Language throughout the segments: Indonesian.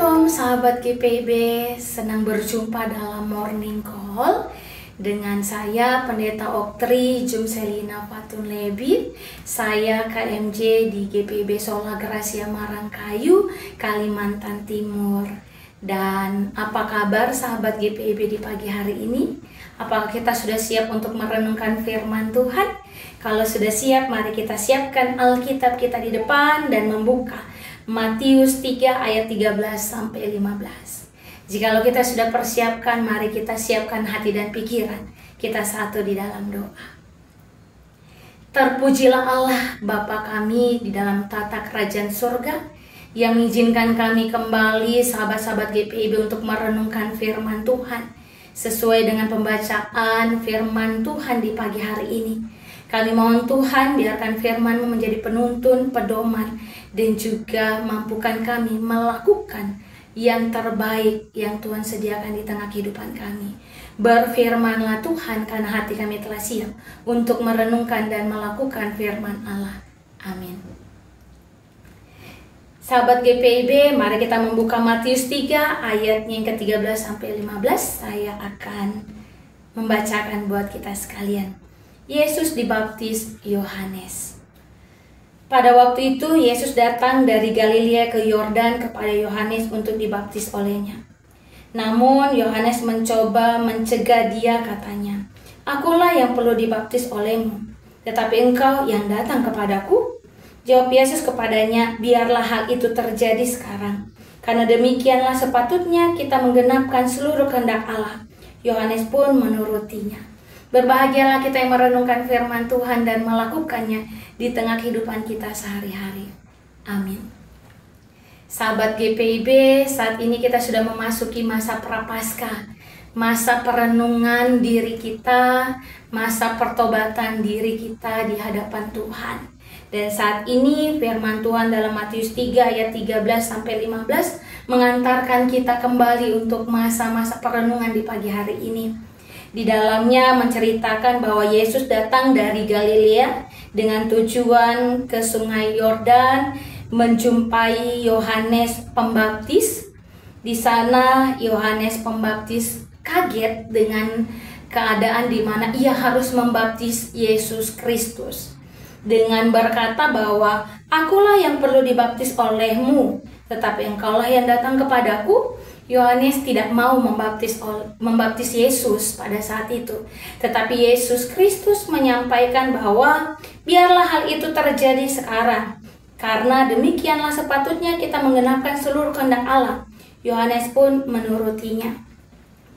Shalom sahabat GPIB, senang berjumpa dalam Morning Call dengan saya Pendeta Oktri Jumselina Fatun Lebi. Saya KMJ di GPIB Sola Gracia Marangkayu, Kalimantan Timur. Dan apa kabar sahabat GPIB di pagi hari ini? Apakah kita sudah siap untuk merenungkan firman Tuhan? Kalau sudah siap, mari kita siapkan Alkitab kita di depan dan membuka Matius 3 ayat 13 sampai 15. Jikalau kita sudah persiapkan, mari kita siapkan hati dan pikiran. Kita satu di dalam doa. Terpujilah Allah Bapa kami di dalam tata kerajaan surga, yang mengizinkan kami kembali sahabat-sahabat GPIB untuk merenungkan firman Tuhan sesuai dengan pembacaan firman Tuhan di pagi hari ini. Kami mohon Tuhan, biarkan firman-Mu menjadi penuntun, pedoman, dan juga mampukan kami melakukan yang terbaik yang Tuhan sediakan di tengah kehidupan kami. Berfirmanlah Tuhan, karena hati kami telah siap untuk merenungkan dan melakukan firman Allah. Amin. Sahabat GPIB, mari kita membuka Matius 3 ayatnya yang ke-13 sampai 15. Saya akan membacakan buat kita sekalian. Yesus dibaptis Yohanes. Pada waktu itu Yesus datang dari Galilea ke Yordan kepada Yohanes untuk dibaptis olehnya. Namun Yohanes mencoba mencegah dia, katanya, "Akulah yang perlu dibaptis olehmu, tetapi engkau yang datang kepadaku?" Jawab Yesus kepadanya, "Biarlah hal itu terjadi sekarang, karena demikianlah sepatutnya kita menggenapkan seluruh kehendak Allah." Yohanes pun menurutinya. Berbahagialah kita yang merenungkan firman Tuhan dan melakukannya di tengah kehidupan kita sehari-hari. Amin. Sahabat GPIB, saat ini kita sudah memasuki masa Prapaskah, masa perenungan diri kita, masa pertobatan diri kita di hadapan Tuhan. Dan saat ini firman Tuhan dalam Matius 3 ayat 13 sampai 15 mengantarkan kita kembali untuk masa-masa perenungan di pagi hari ini. Di dalamnya menceritakan bahwa Yesus datang dari Galilea dengan tujuan ke Sungai Yordan menjumpai Yohanes Pembaptis. Di sana Yohanes Pembaptis kaget dengan keadaan di mana ia harus membaptis Yesus Kristus dengan berkata bahwa akulah yang perlu dibaptis olehmu, tetapi engkaulah yang datang kepadaku. Yohanes tidak mau membaptis Yesus pada saat itu. Tetapi Yesus Kristus menyampaikan bahwa biarlah hal itu terjadi sekarang, karena demikianlah sepatutnya kita menggenapkan seluruh kehendak Allah. Yohanes pun menurutinya.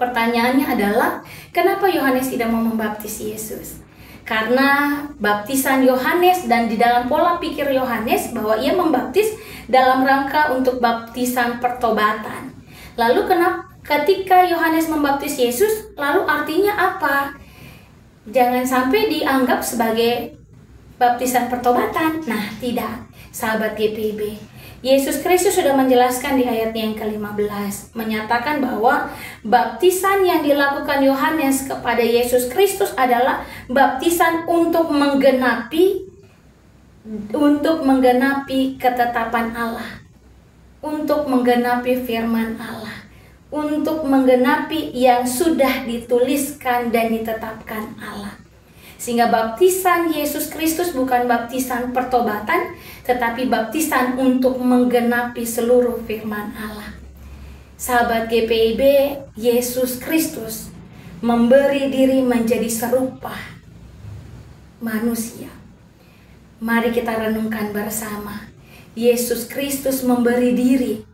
Pertanyaannya adalah, kenapa Yohanes tidak mau membaptis Yesus? Karena baptisan Yohanes dan di dalam pola pikir Yohanes bahwa ia membaptis dalam rangka untuk baptisan pertobatan. Lalu ketika Yohanes membaptis Yesus, lalu artinya apa? Jangan sampai dianggap sebagai baptisan pertobatan. Nah, tidak, sahabat GPIB. Yesus Kristus sudah menjelaskan di ayatnya yang ke-15, menyatakan bahwa baptisan yang dilakukan Yohanes kepada Yesus Kristus adalah baptisan untuk menggenapi ketetapan Allah, untuk menggenapi firman Allah, untuk menggenapi yang sudah dituliskan dan ditetapkan Allah. Sehingga baptisan Yesus Kristus bukan baptisan pertobatan, tetapi baptisan untuk menggenapi seluruh firman Allah. Sahabat GPIB, Yesus Kristus memberi diri menjadi serupa manusia. Mari kita renungkan bersama. Yesus Kristus memberi diri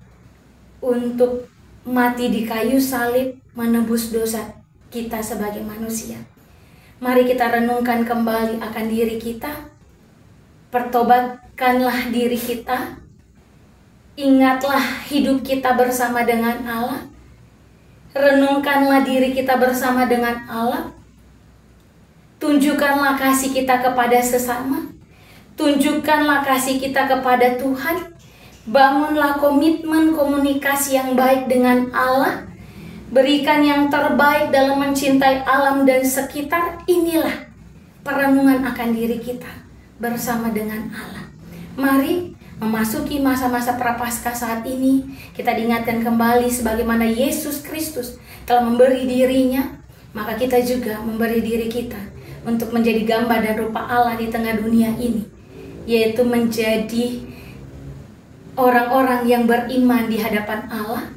untuk mati di kayu salib menebus dosa kita sebagai manusia. Mari kita renungkan kembali akan diri kita. Pertobatkanlah diri kita. Ingatlah hidup kita bersama dengan Allah. Renungkanlah diri kita bersama dengan Allah. Tunjukkanlah kasih kita kepada sesama. Tunjukkanlah kasih kita kepada Tuhan. Bangunlah komitmen komunikasi yang baik dengan Allah. Berikan yang terbaik dalam mencintai alam dan sekitar. Inilah perenungan akan diri kita bersama dengan Allah. Mari memasuki masa-masa prapaskah saat ini, kita diingatkan kembali sebagaimana Yesus Kristus telah memberi dirinya, maka kita juga memberi diri kita untuk menjadi gambar dan rupa Allah di tengah dunia ini, yaitu menjadi orang-orang yang beriman di hadapan Allah,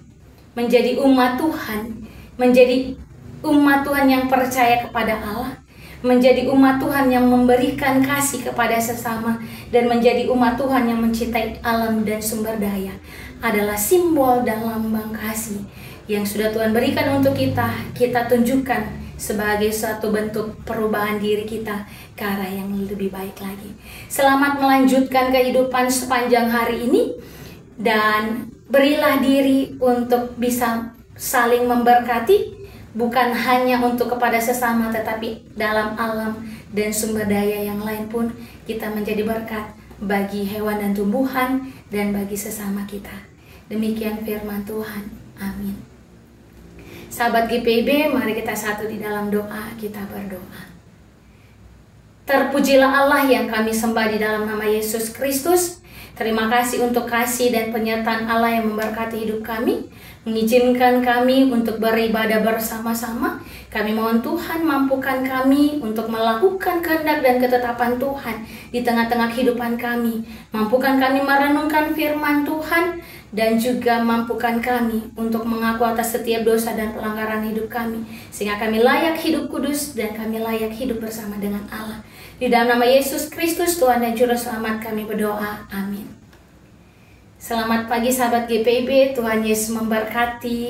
menjadi umat Tuhan, menjadi umat Tuhan yang percaya kepada Allah, menjadi umat Tuhan yang memberikan kasih kepada sesama, dan menjadi umat Tuhan yang mencintai alam dan sumber daya, adalah simbol dan lambang kasih yang sudah Tuhan berikan untuk kita. Kita tunjukkan sebagai suatu bentuk perubahan diri kita ke arah yang lebih baik lagi. Selamat melanjutkan kehidupan sepanjang hari ini, dan berilah diri untuk bisa saling memberkati, bukan hanya untuk kepada sesama, tetapi dalam alam dan sumber daya yang lain pun kita menjadi berkat bagi hewan dan tumbuhan dan bagi sesama kita. Demikian firman Tuhan. Amin. Sahabat GPIB, mari kita satu di dalam doa. Kita berdoa. Terpujilah Allah yang kami sembah di dalam nama Yesus Kristus. Terima kasih untuk kasih dan penyertaan Allah yang memberkati hidup kami, mengizinkan kami untuk beribadah bersama-sama. Kami mohon Tuhan mampukan kami untuk melakukan kehendak dan ketetapan Tuhan di tengah-tengah kehidupan kami. Mampukan kami merenungkan firman Tuhan, dan juga mampukan kami untuk mengaku atas setiap dosa dan pelanggaran hidup kami, sehingga kami layak hidup kudus dan kami layak hidup bersama dengan Allah. Di dalam nama Yesus Kristus, Tuhan dan Juru Selamat, kami berdoa. Amin. Selamat pagi sahabat GPIB, Tuhan Yesus memberkati.